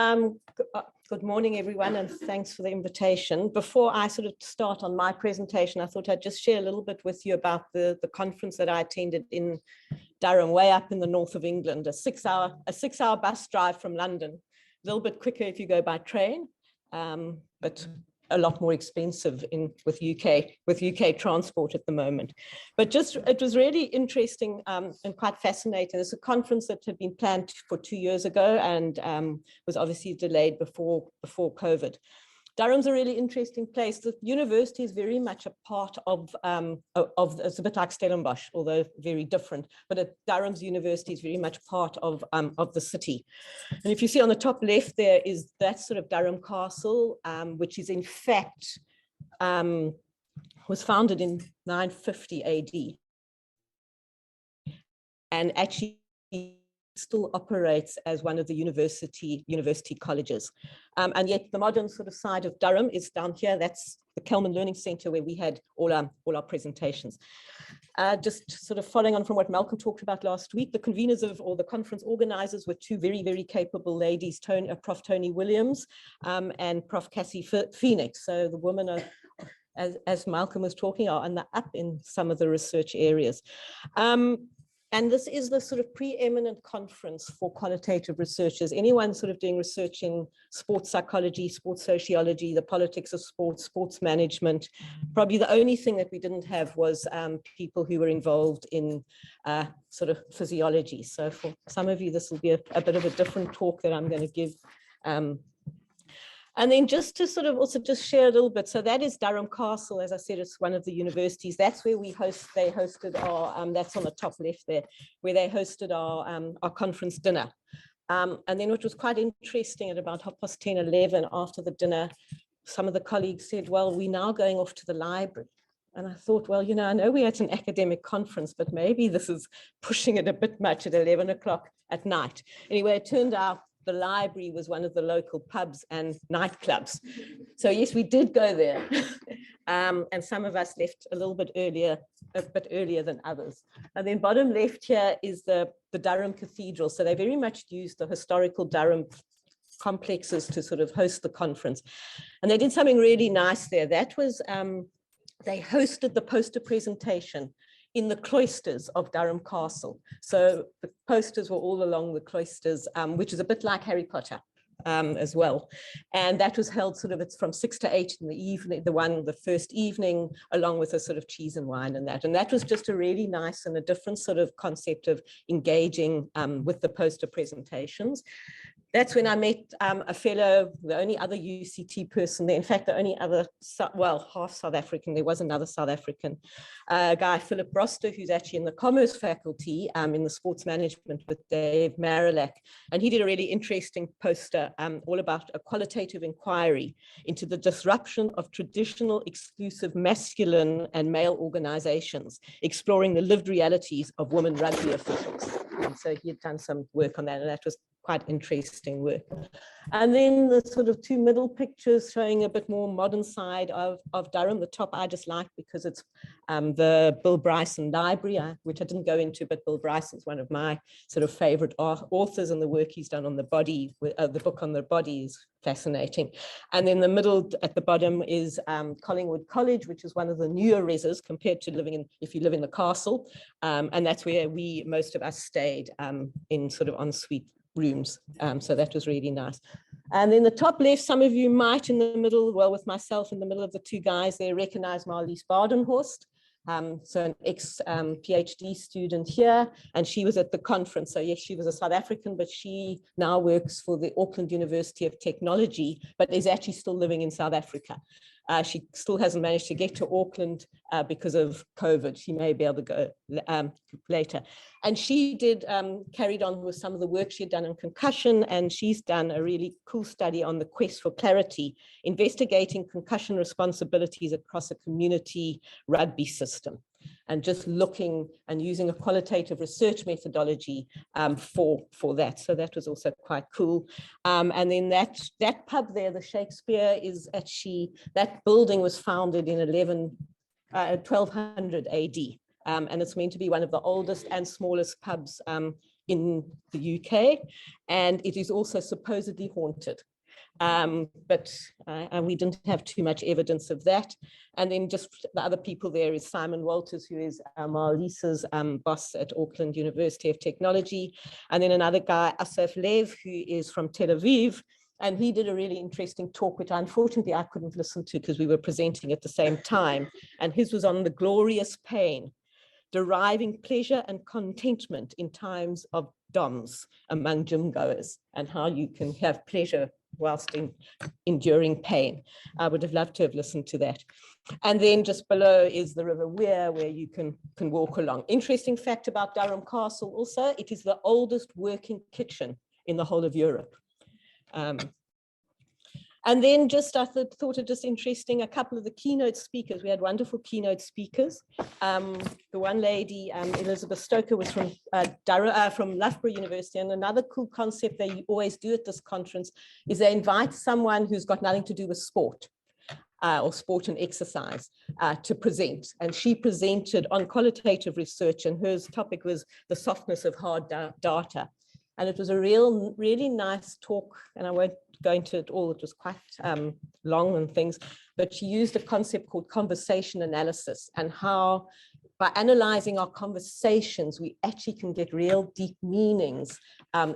Good morning, everyone, and thanks for the invitation. Before I sort of start on my presentation, I thought I'd just share a little bit with you about the conference that I attended in Durham, way up in the north of England, a six-hour bus drive from London. A little bit quicker if you go by train, but a lot more expensive with UK transport at the moment. But it was really interesting and quite fascinating. It's a conference that had been planned for 2 years ago and was obviously delayed before COVID. Durham's a really interesting place. The university is very much a part of it's a bit like Stellenbosch, although very different, but Durham's university is very much part of the city. And if you see on the top left there is that sort of Durham Castle, which is in fact, was founded in 950 AD. And actually still operates as one of the university colleges. And yet the modern sort of side of Durham is down here. That's the Kelman Learning Centre where we had all our presentations. Just sort of following on from what Malcolm talked about last week, the conveners or the conference organizers were two very, very capable ladies, Prof. Tony Williams and Prof. Cassie Phoenix. So the women are, as Malcolm was talking, are on the up in some of the research areas. And this is the sort of preeminent conference for qualitative researchers. Anyone sort of doing research in sports psychology, sports sociology, the politics of sports, sports management. Probably the only thing that we didn't have was people who were involved in sort of physiology. So for some of you, this will be a bit of a different talk that I'm going to give. And then just to sort of also just share a little bit. So that is Durham Castle. As I said, it's one of the universities. That's where they hosted our, that's on the top left there, where they hosted our conference dinner. And then what was quite interesting at about 10:30, 11 after the dinner, some of the colleagues said, well, we're now going off to the library. And I thought, well, you know, I know we're at an academic conference, but maybe this is pushing it a bit much at 11 o'clock at night. Anyway, it turned out the library was one of the local pubs and nightclubs. So yes, we did go there. And some of us left a bit earlier than others. And then bottom left here is the Durham Cathedral. So they very much used the historical Durham complexes to sort of host the conference. And they did something really nice there. That was, they hosted the poster presentation in the cloisters of Durham Castle. So the posters were all along the cloisters, which is a bit like Harry Potter as well. And that was held sort of, it's from 6 to 8 in the evening, the first evening, along with a sort of cheese and wine and that. And that was just a really nice and a different sort of concept of engaging with the poster presentations. That's when I met a fellow, the only other UCT person there, in fact, the only other, well, half South African, there was another South African guy, Philip Broster, who's actually in the Commerce faculty in the sports management with Dave Marillac. And he did a really interesting poster all about a qualitative inquiry into the disruption of traditional exclusive masculine and male organizations, exploring the lived realities of women rugby officials. And so he had done some work on that, and that was quite interesting work. And then the sort of two middle pictures showing a bit more modern side of Durham. The top I just like because it's the Bill Bryson Library, which I didn't go into, but Bill Bryson's one of my sort of favorite authors, and the work he's done on the body, the book on the body is fascinating. And then the middle at the bottom is Collingwood College, which is one of the newer reses compared to if you live in the castle. And that's where most of us stayed in sort of ensuite rooms. So that was really nice. And then the top left, some of you might in the middle, well, with myself in the middle of the two guys, they recognize Marlies Badenhorst. So an ex-PhD student here, and she was at the conference. So yes, she was a South African, but she now works for the Auckland University of Technology, but is actually still living in South Africa. She still hasn't managed to get to Auckland because of COVID. She may be able to go later. And she carried on with some of the work she had done on concussion, and she's done a really cool study on the quest for clarity, investigating concussion responsibilities across a community rugby system, and just looking and using a qualitative research methodology for that. So that was also quite cool. And then that pub there, the Shakespeare, is actually, that building was founded in 1200 AD. And it's meant to be one of the oldest and smallest pubs in the UK, and it is also supposedly haunted. But we didn't have too much evidence of that. And then just the other people there is Simon Walters, who is Marlisa's boss at Auckland University of Technology. And then another guy, Asaf Lev, who is from Tel Aviv. And he did a really interesting talk, which unfortunately I couldn't listen to because we were presenting at the same time. And his was on the glorious pain, deriving pleasure and contentment in times of DOMS among gym goers, and how you can have pleasure whilst enduring pain. I would have loved to have listened to that. And then just below is the River Wear, where you can walk along. Interesting fact about Durham Castle also, it is the oldest working kitchen in the whole of Europe. And then just I thought it just interesting, a couple of the keynote speakers. We had wonderful keynote speakers. The one lady, Elizabeth Stoker, was from Loughborough University. And another cool concept they always do at this conference is they invite someone who's got nothing to do with sport or sport and exercise to present. And she presented on qualitative research, and her topic was the softness of hard data. And it was a really nice talk, and I won't go into it all, it was quite long and things, but she used a concept called conversation analysis, and how by analyzing our conversations, we actually can get real deep meanings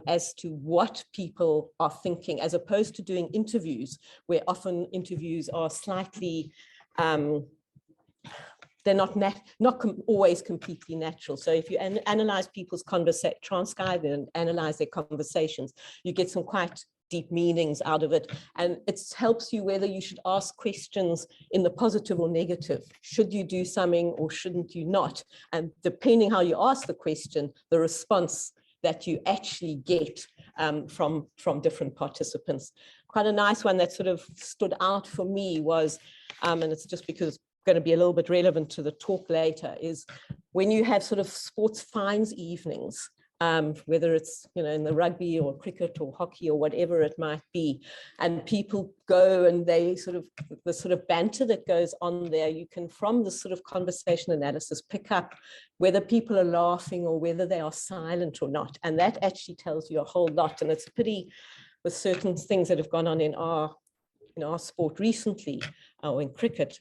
as to what people are thinking, as opposed to doing interviews, where often interviews are slightly, they're not always completely natural. So if you analyze people's transcribe and analyze their conversations, you get some quite deep meanings out of it. And it helps you whether you should ask questions in the positive or negative. Should you do something or shouldn't you not? And depending how you ask the question, the response that you actually get from different participants. Quite a nice one that sort of stood out for me was, and it's just because going to be a little bit relevant to the talk later, is when you have sort of sports fines evenings, whether it's, you know, in the rugby or cricket or hockey or whatever it might be, and people go and they sort of, the sort of banter that goes on there, you can, from the sort of conversation analysis, pick up whether people are laughing or whether they are silent or not. And that actually tells you a whole lot. And it's a pity with certain things that have gone on in our sport recently, or in cricket,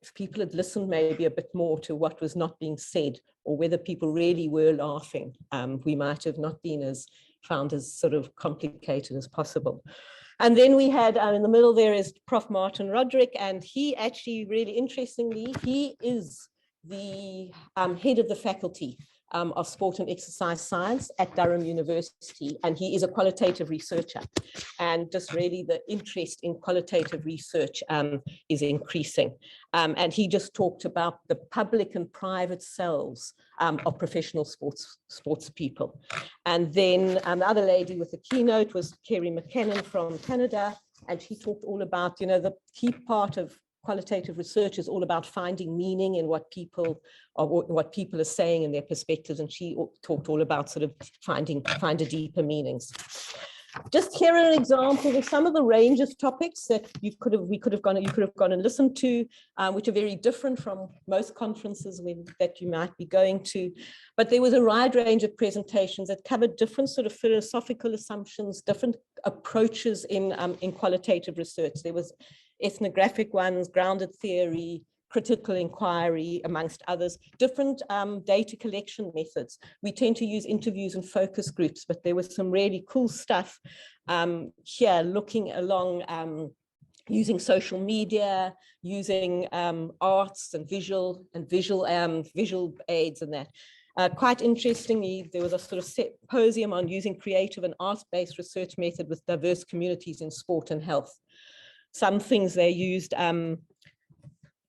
if people had listened maybe a bit more to what was not being said, or whether people really were laughing, we might have not been as found as sort of complicated as possible. And then we had in the middle there is Prof. Martin Roderick, and he actually, really interestingly, he is the head of the faculty of sport and exercise science at Durham University, and he is a qualitative researcher. And just really the interest in qualitative research is increasing. And he just talked about the public and private selves of professional sports people. And then the other lady with the keynote was Kerry McKinnon from Canada, and she talked all about, you know, the key part of qualitative research is all about finding meaning in what people are saying in their perspectives, and she talked all about sort of find a deeper meanings. Just here are an example of some of the range of topics that you could have gone and listened to, which are very different from most conferences that you might be going to. But there was a wide range of presentations that covered different sort of philosophical assumptions, different approaches in qualitative research. There was ethnographic ones, grounded theory, critical inquiry, amongst others, different data collection methods. We tend to use interviews and focus groups, but there was some really cool stuff here, looking along, using social media, using arts and visual aids and that. Quite interestingly, there was a sort of symposium on using creative and arts-based research method with diverse communities in sport and health. Some things they used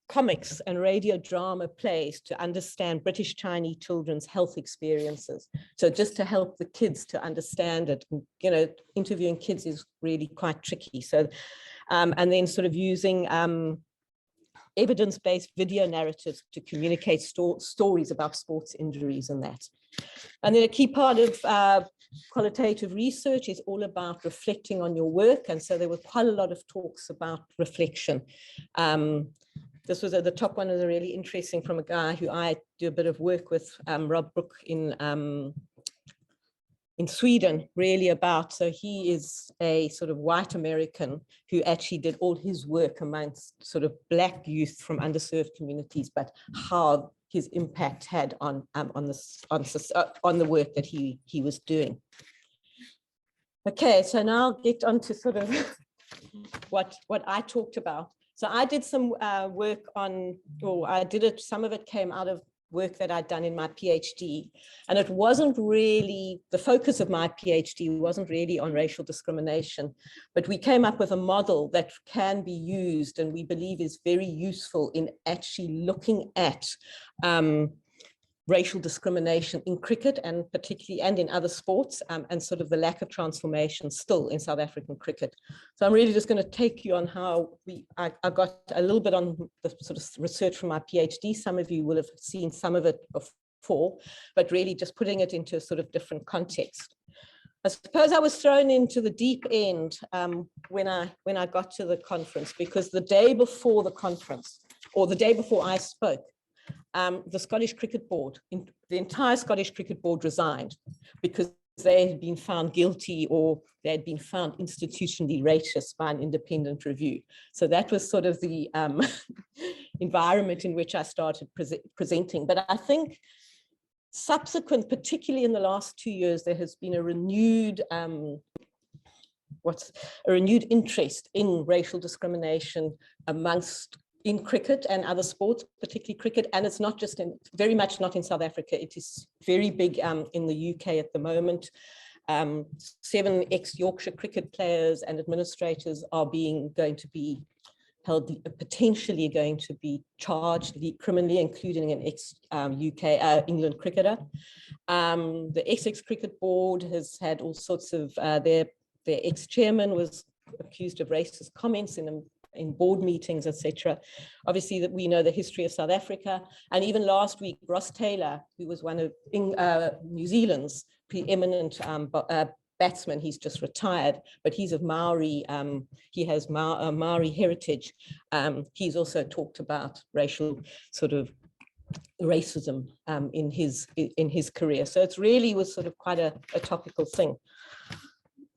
comics and radio drama plays to understand British Chinese children's health experiences. So just to help the kids to understand it, you know, interviewing kids is really quite tricky. So, and then sort of using evidence-based video narratives to communicate stories about sports injuries and that. And then a key part of qualitative research is all about reflecting on your work. And so there were quite a lot of talks about reflection. This was at the top one, was really interesting, from a guy who I do a bit of work with, Rob Brook in in Sweden, really about, so he is a sort of white American who actually did all his work amongst sort of Black youth from underserved communities, but how his impact had on the work that he was doing. Okay, so now I'll get on to sort of what I talked about. So I did some work on, or I did it, some of it came out of work that I'd done in my PhD. And it wasn't really, the focus of my PhD wasn't really on racial discrimination, but we came up with a model that can be used and we believe is very useful in actually looking at racial discrimination in cricket and particularly and in other sports, and sort of the lack of transformation still in South African cricket. So I'm really just going to take you on how I got a little bit on the sort of research from my PhD. Some of you will have seen some of it before, but really just putting it into a sort of different context. I suppose I was thrown into the deep end when I got to the conference, because the day before the conference, or the day before I spoke, the Scottish Cricket Board, the entire Scottish Cricket Board resigned because they had been found guilty or they had been found institutionally racist by an independent review. So that was sort of the environment in which I started presenting. But I think subsequent, particularly in the last 2 years, there has been a renewed interest in racial discrimination in cricket and other sports, particularly cricket. And it's not just very much not in South Africa. It is very big in the UK at the moment. 7 ex-Yorkshire cricket players and administrators are going to be held, potentially going to be charged criminally, including an ex-UK England cricketer. The Essex Cricket Board has had all sorts of, their ex-chairman was accused of racist comments in board meetings, etc. Obviously, that we know the history of South Africa. And even last week, Ross Taylor, who was one of New Zealand's preeminent batsmen, he's just retired, but he's of Maori, he has Maori heritage. He's also talked about racial sort of racism in his career. So it's really was sort of quite a topical thing.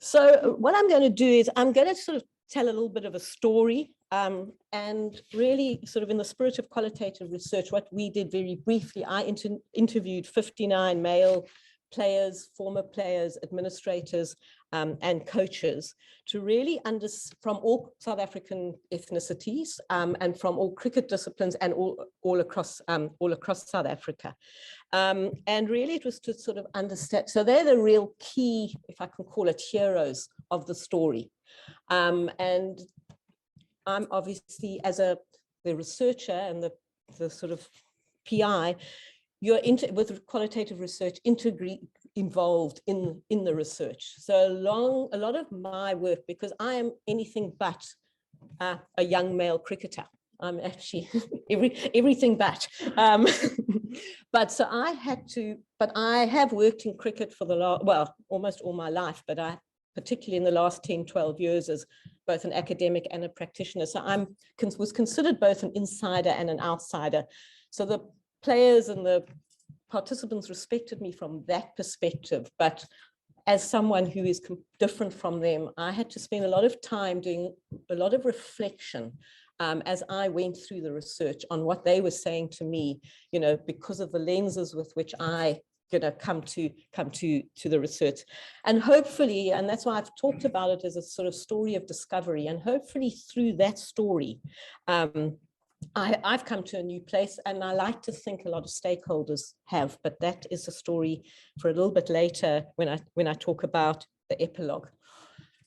So what I'm going to do is I'm going to sort of tell a little bit of a story, and really sort of in the spirit of qualitative research, what we did very briefly, I interviewed 59 male players, former players, administrators, and coaches to really from all South African ethnicities and from all cricket disciplines and all across South Africa. And really it was to sort of understand, so they're the real key, if I can call it, heroes of the story. And I'm obviously, as the researcher and the sort of PI, you're with qualitative research involved in the research. So a lot of my work, because I am anything but a young male cricketer. I'm actually everything but. But so I had to, but I have worked in cricket for almost all my life, but particularly in the last 10, 12 years as both an academic and a practitioner. So I was considered both an insider and an outsider. So the players and the participants respected me from that perspective, but as someone who is different from them, I had to spend a lot of time doing a lot of reflection as I went through the research on what they were saying to me, because of the lenses with which I come to the research. And hopefully, and that's why I've talked about it as a sort of story of discovery, and hopefully through that story, I've come to a new place, and I like to think a lot of stakeholders have, but that is a story for a little bit later when I talk about the epilogue.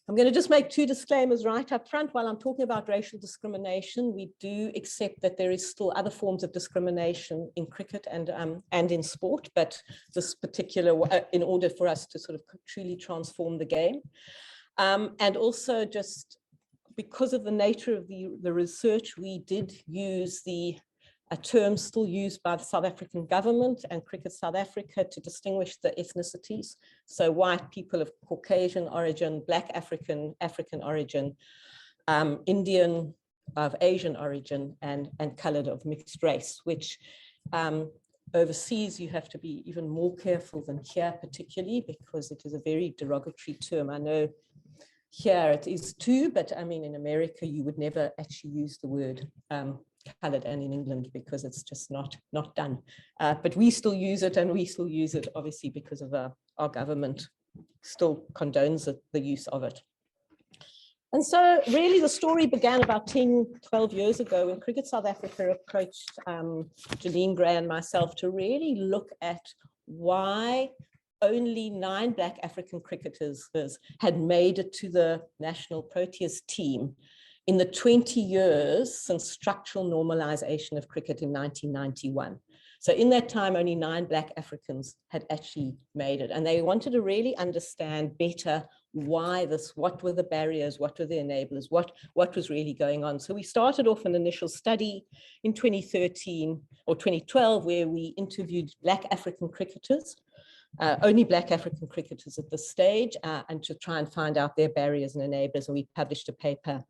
I'm going to just make 2 disclaimers right up front. While I'm talking about racial discrimination, we do accept that there is still other forms of discrimination in cricket and in sport, but this particular, in order for us to sort of truly transform the game. And also just because of the nature of the research, we did use a term still used by the South African government and Cricket South Africa to distinguish the ethnicities. So white people of Caucasian origin, Black African origin, Indian of Asian origin, and colored of mixed race, which overseas, you have to be even more careful than here, particularly because it is a very derogatory term. I know here it is too, but I mean, in America, you would never actually use the word colored, and in England, because it's just not done. But we still use it, and we still use it, obviously, because of our government still condones the use of it. And so really the story began about 10, 12 years ago when Cricket South Africa approached Janine Gray and myself to really look at why only 9 Black African cricketers had made it to the national Proteas team in the 20 years since structural normalization of cricket in 1991. So in that time, only 9 Black Africans had actually made it. And they wanted to really understand better why this, what were the barriers, what were the enablers, what was really going on. So we started off an initial study in 2013 or 2012, where we interviewed Black African cricketers, only Black African cricketers at this stage, and to try and find out their barriers and enablers. And we published a paper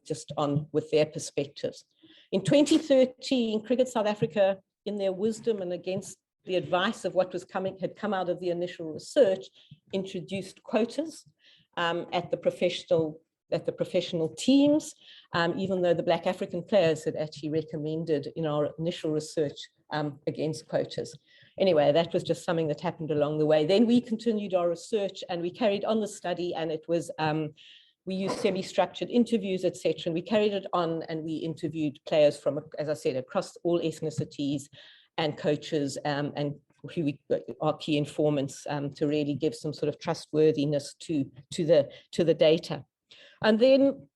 just on with their perspectives. In 2013, Cricket South Africa, in their wisdom and against the advice of what had come out of the initial research, introduced quotas at the professional teams, even though the Black African players had actually recommended in our initial research against quotas. Anyway, that was just something that happened along the way. Then we continued our research and we carried on the study, and it was, we used semi-structured interviews, etc. And we carried it on, and we interviewed players from, as I said, across all ethnicities and coaches, and who are key informants, to really give some sort of trustworthiness to the data. And then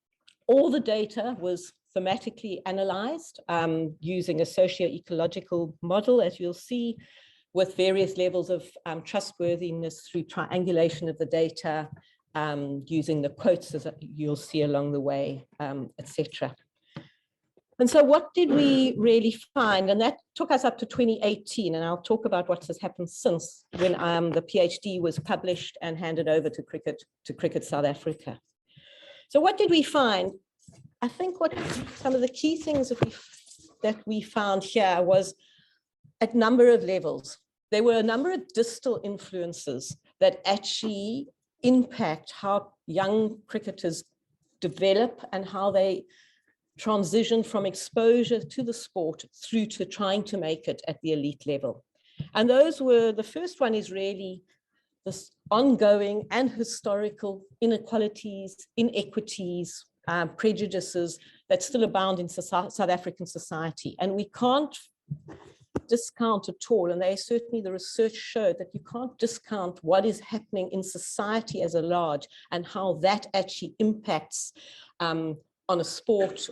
all the data was thematically analyzed using a socio-ecological model, as you'll see, with various levels of trustworthiness through triangulation of the data, using the quotes as you'll see along the way, etc. And so what did we really find? And that took us up to 2018, and I'll talk about what has happened since, when the PhD was published and handed over to Cricket South Africa. So what did we find? I think what some of the key things that we found here was at number of levels. There were a number of distal influences that actually impact how young cricketers develop and how they transition from exposure to the sport through to trying to make it at the elite level. And those were, the first one is really this ongoing and historical inequalities, inequities, prejudices that still abound in South African society. And we can't discount at all, and certainly the research showed that you can't discount what is happening in society as a large and how that actually impacts on a sport,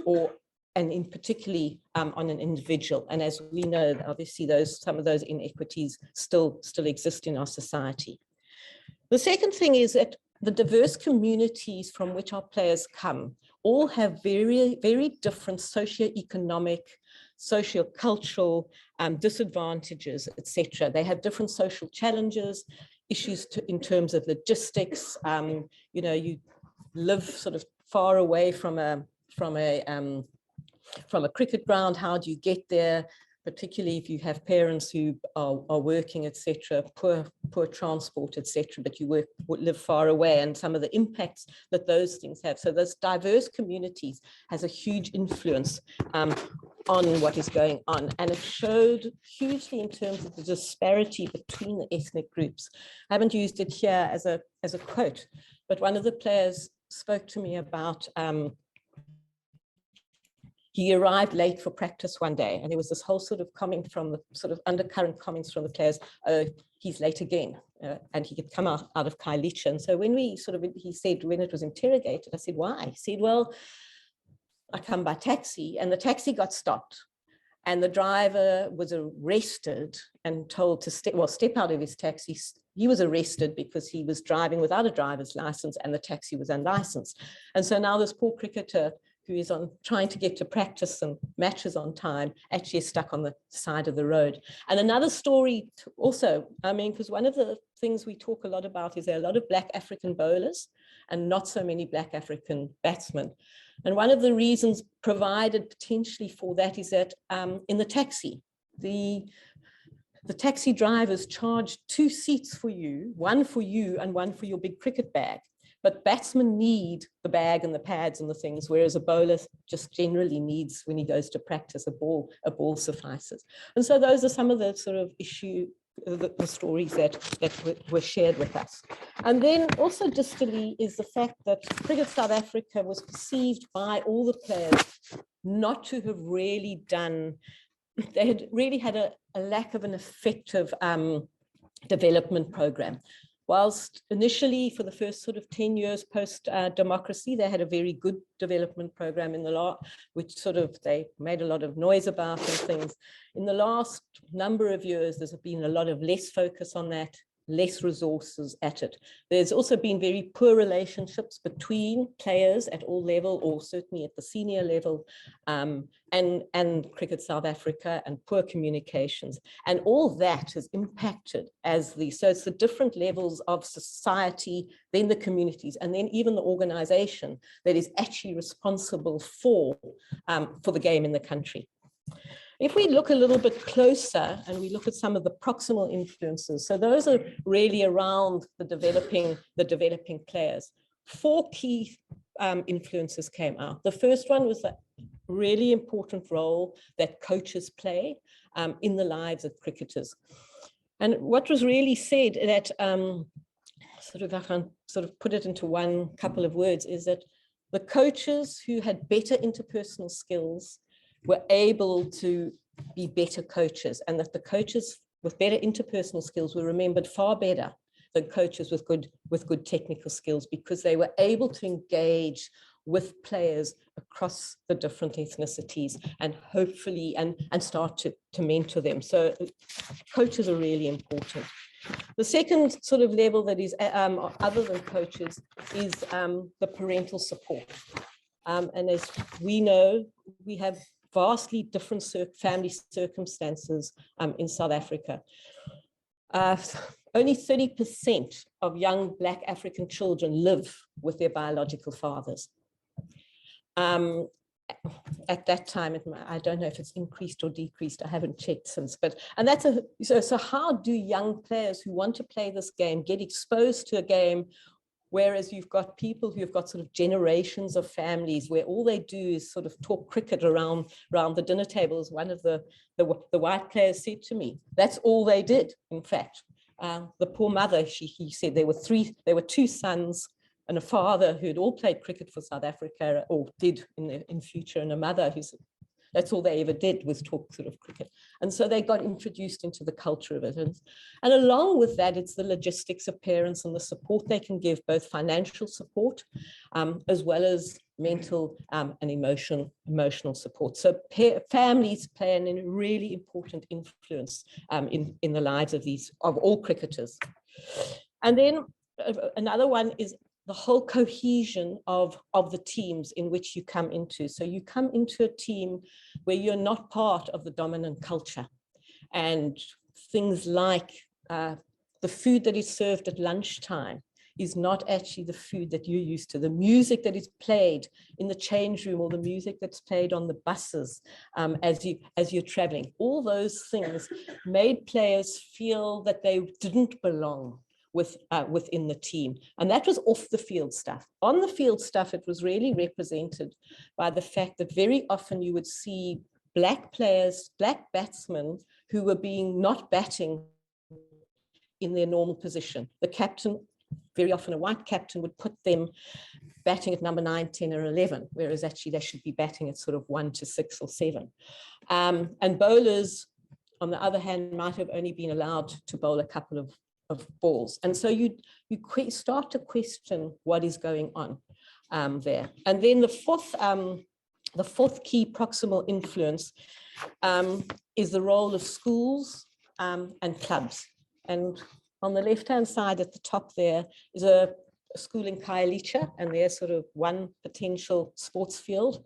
and in particularly on an individual. And as we know, obviously some of those inequities still exist in our society. The second thing is that the diverse communities from which our players come all have very, very different socioeconomic, socio-cultural disadvantages, etc. They have different social challenges, issues in terms of logistics. You know, you live sort of far away from a cricket ground. How do you get there? Particularly if you have parents who are working, etc., poor transport, etc., but you live far away, and some of the impacts that those things have. So those diverse communities has a huge influence on what is going on, and it showed hugely in terms of the disparity between the ethnic groups. I haven't used it here as a quote, but one of the players spoke to me about he arrived late for practice one day, and there was this whole sort of comment from the sort of undercurrent comments from the players, oh, he's late again, and he could come out of Khayelitsha. And so when he said, when it was interrogated, I said, why? He said, well, I come by taxi, and the taxi got stopped, and the driver was arrested and told to step out of his taxi. He was arrested because he was driving without a driver's license, and the taxi was unlicensed. And so now this poor cricketer, who is trying to get to practice and matches on time, actually is stuck on the side of the road. And another story also, I mean, because one of the things we talk a lot about is there are a lot of Black African bowlers and not so many Black African batsmen. And one of the reasons provided potentially for that is that in the taxi, the the taxi drivers charge 2 seats for you and one for your big cricket bag. But batsmen need the bag and the pads and the things, whereas a bowler just generally needs, when he goes to practice, a ball suffices. And so those are some of the sort of the stories that were shared with us. And then also distally is the fact that Cricket South Africa was perceived by all the players not to have really done, they had really had a lack of an effective development program. Whilst initially for the first sort of 10 years post democracy, they had a very good development program in the law, which sort of they made a lot of noise about and things. In the last number of years, there's been a lot of less focus on that, less resources at it. There's also been very poor relationships between players at all level, or certainly at the senior level, and Cricket South Africa, and poor communications. And all that has impacted so it's the different levels of society, then the communities, and then even the organization that is actually responsible for the game in the country. If we look a little bit closer and we look at some of the proximal influences, so those are really around the developing players. 4 key influences came out. The first one was the really important role that coaches play in the lives of cricketers. And what was really said that, I can sort of put it into one couple of words, is that the coaches who had better interpersonal skills were able to be better coaches, and that the coaches with better interpersonal skills were remembered far better than coaches with good technical skills, because they were able to engage with players across the different ethnicities and hopefully and start to mentor them. So coaches are really important. The second sort of level that is other than coaches is the parental support. And as we know, we have vastly different family circumstances in South Africa. Only 30% of young Black African children live with their biological fathers. At that time, I don't know if it's increased or decreased. I haven't checked since, and that's so how do young players who want to play this game get exposed to a game, whereas you've got people who've got sort of generations of families where all they do is sort of talk cricket around the dinner table, as one of the white players said to me. That's all they did, in fact. The poor mother, he said there were 2 sons and a father who had all played cricket for South Africa, or did in future, and a mother that's all they ever did was talk sort of cricket. And so they got introduced into the culture of it. And along with that, it's the logistics of parents and the support they can give, both financial support, as well as mental and emotional support. So families play a really important influence in the lives of all cricketers. And then another one is the whole cohesion of the teams in which you come into. So you come into a team where you're not part of the dominant culture, and things like the food that is served at lunchtime is not actually the food that you're used to. The music that is played in the change room, or the music that's played on the buses as you're traveling, all those things made players feel that they didn't belong within the team. And that was off the field stuff. On the field stuff, it was really represented by the fact that very often you would see Black players, Black batsmen who were not batting in their normal position. The captain, very often a white captain, would put them batting at number 9, 10, or 11, whereas actually they should be batting at sort of 1 to 6 or 7. And bowlers, on the other hand, might have only been allowed to bowl a couple of balls. And so you start to question what is going on there. And then the fourth key proximal influence is the role of schools and clubs. And on the left-hand side at the top there is a school in Khayelitsha, and there's sort of one potential sports field,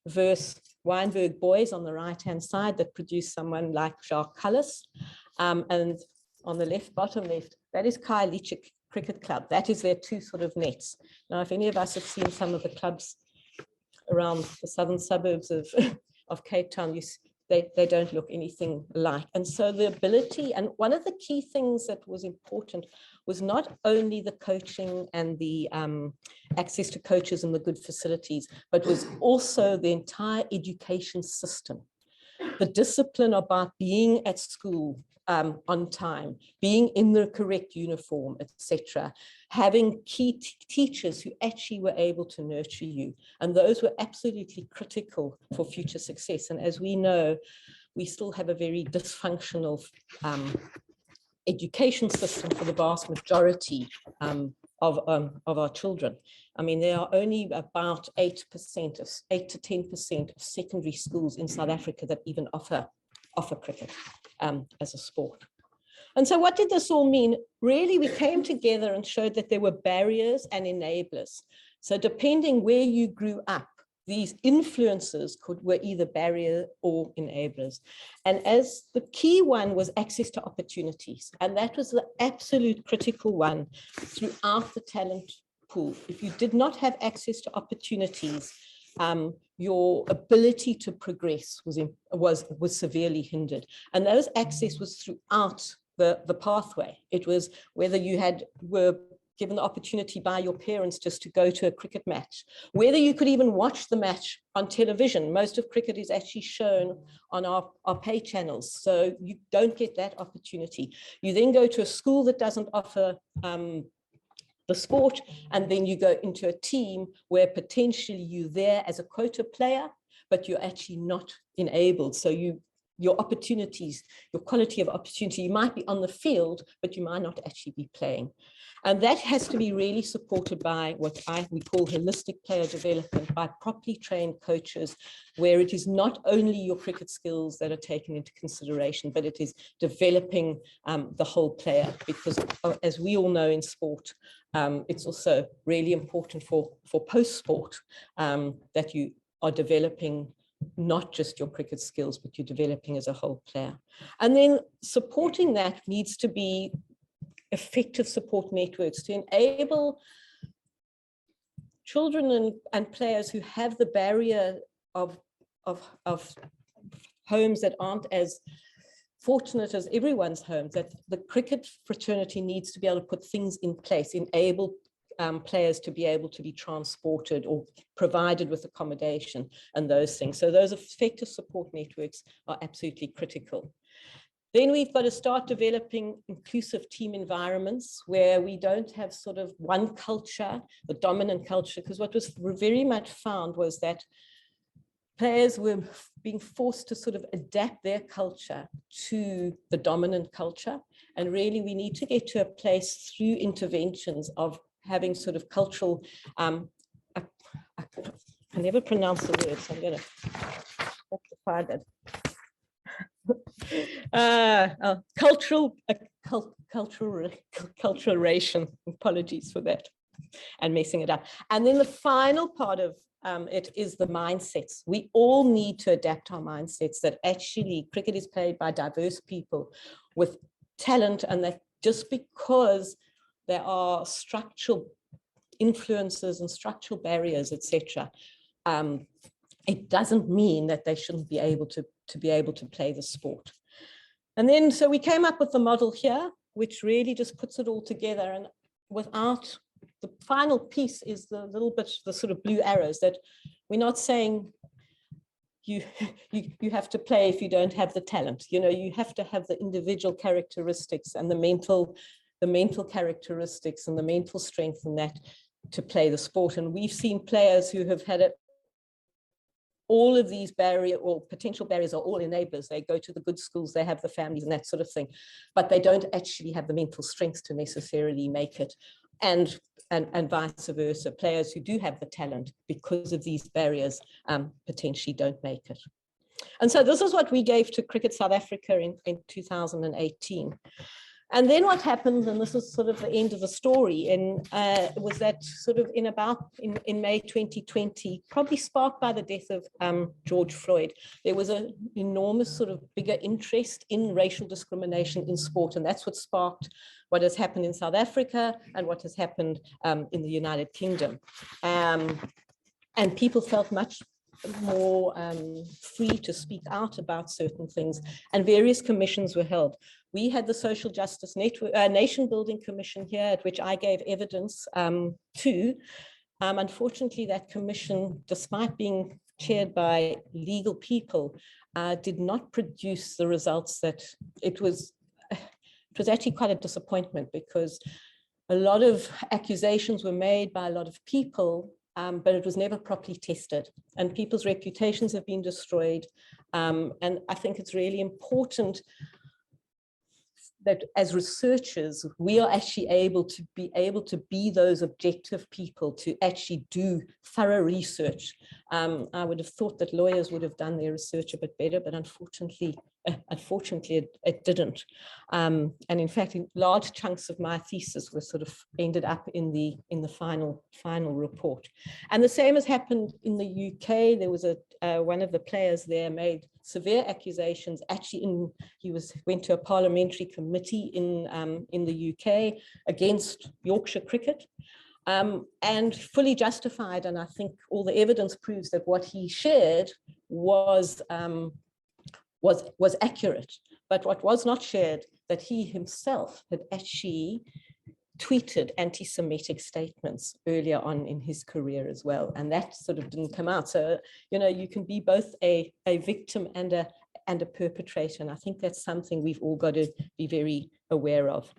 versus Wynberg Boys on the right-hand side that produce someone like Jacques Cullis. And on the bottom left, that is Khayelitsha Cricket Club. That is their 2 sort of nets. Now, if any of us have seen some of the clubs around the southern suburbs of Cape Town, they don't look anything alike. And so the ability, and one of the key things that was important was not only the coaching and the access to coaches and the good facilities, but was also the entire education system. The discipline about being at school on time, being in the correct uniform, etc., having key teachers who actually were able to nurture you. And those were absolutely critical for future success. And as we know, we still have a very dysfunctional education system for the vast majority of our children. I mean, there are only about 8 to 10% of secondary schools in South Africa that even offer cricket as a sport. And so what did this all mean? Really, we came together and showed that there were barriers and enablers. So depending where you grew up, these influences were either barrier or enablers. And as the key one was access to opportunities. And that was the absolute critical one throughout the talent pool. If you did not have access to opportunities, your ability to progress was severely hindered. And those access was throughout the pathway. It was whether you were given the opportunity by your parents just to go to a cricket match, whether you could even watch the match on television. Most of cricket is actually shown on our pay channels, so you don't get that opportunity. You then go to a school that doesn't offer the sport, and then you go into a team where potentially you're there as a quota player, but you're actually not enabled. So your opportunities, your quality of opportunity, you might be on the field, but you might not actually be playing. And that has to be really supported by what we call holistic player development, by properly trained coaches, where it is not only your cricket skills that are taken into consideration, but it is developing the whole player. Because as we all know in sport, it's also really important for post-sport that you are developing not just your cricket skills, but you're developing as a whole player. And then supporting that needs to be effective support networks to enable children and players who have the barrier of homes that aren't as fortunate as everyone's homes, that the cricket fraternity needs to be able to put things in place, enable players to be able to be transported or provided with accommodation and those things. So those effective support networks are absolutely critical. Then we've got to start developing inclusive team environments where we don't have sort of one culture, the dominant culture, because what was very much found was that players were being forced to sort of adapt their culture to the dominant culture. And really we need to get to a place through interventions of having sort of cultural, I never pronounce the word, so I'm going to have to find it. Culturation, apologies for that and messing it up. And then the final part of it is the mindsets. We all need to adapt our mindsets that actually cricket is played by diverse people with talent, and that just because there are structural influences and structural barriers, etc., it doesn't mean that they shouldn't be able to play the sport. And then, so we came up with the model here, which really just puts it all together. And without the final piece is the little bit, the sort of blue arrows, that we're not saying you have to play if you don't have the talent. You know, you have to have the individual characteristics and the mental characteristics and the mental strength in that to play the sport. And we've seen players who have had all of these barrier or potential barriers are all enablers. They go to the good schools, they have the families and that sort of thing, but they don't actually have the mental strength to necessarily make it. And vice versa, players who do have the talent because of these barriers potentially don't make it. And so this is what we gave to Cricket South Africa in 2018. And then what happened, and this is sort of the end of the story, and was that sort of in May 2020, probably sparked by the death of George Floyd, there was an enormous sort of bigger interest in racial discrimination in sport. And that's what sparked what has happened in South Africa and what has happened in the United Kingdom. And people felt much more free to speak out about certain things, and various commissions were held. We had the Social Justice Network, Nation Building Commission here, at which I gave evidence to. Unfortunately, that commission, despite being chaired by legal people, did not produce the results that it was actually quite a disappointment, because a lot of accusations were made by a lot of people, but it was never properly tested, and people's reputations have been destroyed. And I think it's really important that as researchers, we are actually able to be those objective people to actually do thorough research. I would have thought that lawyers would have done their research a bit better, but unfortunately it didn't. And in fact, large chunks of my thesis were sort of ended up in the final report. And the same has happened in the UK. There was one of the players there made severe accusations. Actually, he went to a parliamentary committee in the UK against Yorkshire cricket, and fully justified. And I think all the evidence proves that what he shared was accurate. But what was not shared, that he himself had actually tweeted anti-Semitic statements earlier on in his career as well, and that sort of didn't come out. So, you know, you can be both a victim and a perpetrator, and I think that's something we've all got to be very aware of.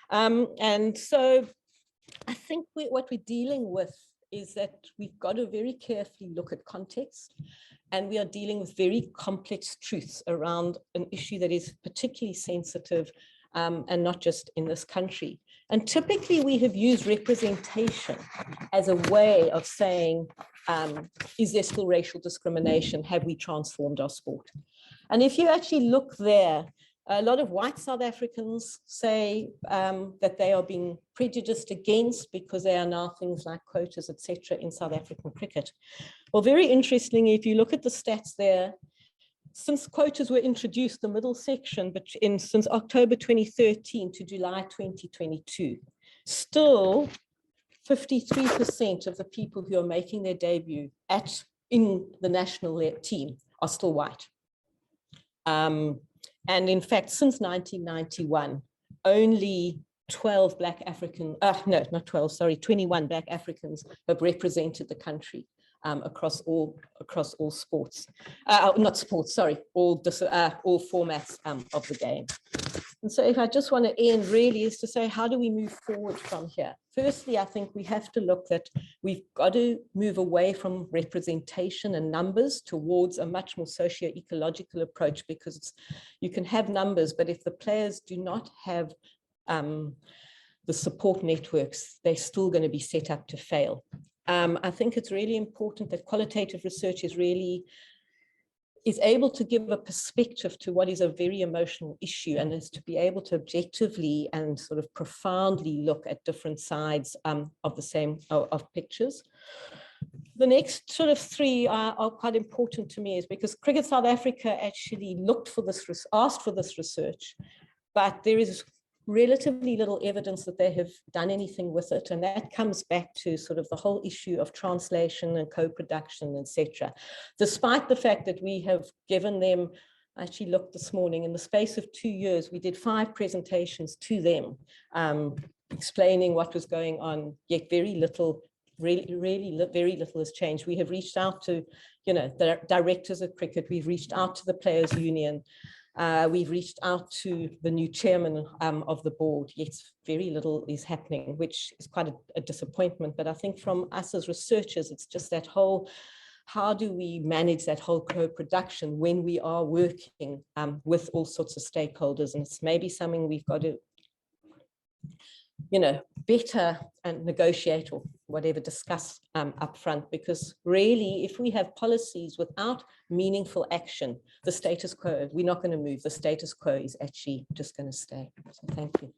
And so I think what we're dealing with is that we've got to very carefully look at context, and we are dealing with very complex truths around an issue that is particularly sensitive, and not just in this country. And typically we have used representation as a way of saying, is there still racial discrimination? Have we transformed our sport? And if you actually look there, a lot of white South Africans say that they are being prejudiced against because there are now things like quotas, etc., in South African cricket. Well, very interestingly, if you look at the stats there, since quotas were introduced, the middle section, but since October 2013 to July 2022, still 53% of the people who are making their debut in the national team are still white. And in fact, since 1991, only 12 Black African, no, not 12, sorry, 21 Black Africans have represented the country. Across all sports, not sports, sorry, all formats of the game. And so if I just want to end really is to say, how do we move forward from here? Firstly, I think we have to look that we've got to move away from representation and numbers towards a much more socio-ecological approach, because you can have numbers, but if the players do not have the support networks, they're still going to be set up to fail. I think it's really important that qualitative research is able to give a perspective to what is a very emotional issue, and is to be able to objectively and sort of profoundly look at different sides of the same pictures. The next sort of three are quite important to me, is because Cricket South Africa actually asked for this research, but there is relatively little evidence that they have done anything with it. And that comes back to sort of the whole issue of translation and co-production, etc. Despite the fact that we have given them, I actually looked this morning, in the space of 2 years, we did 5 presentations to them, explaining what was going on, yet very little, really very little has changed. We have reached out to, you know, the directors of cricket, we've reached out to the Players Union, we've reached out to the new chairman of the board, yet very little is happening, which is quite a disappointment. But I think from us as researchers, it's just that whole, how do we manage that whole co-production when we are working with all sorts of stakeholders? And it's maybe something we've got to, you know, better and negotiate or whatever, discuss up front, because really, if we have policies without meaningful action, the status quo, we're not going to move. The status quo is actually just going to stay. So thank you.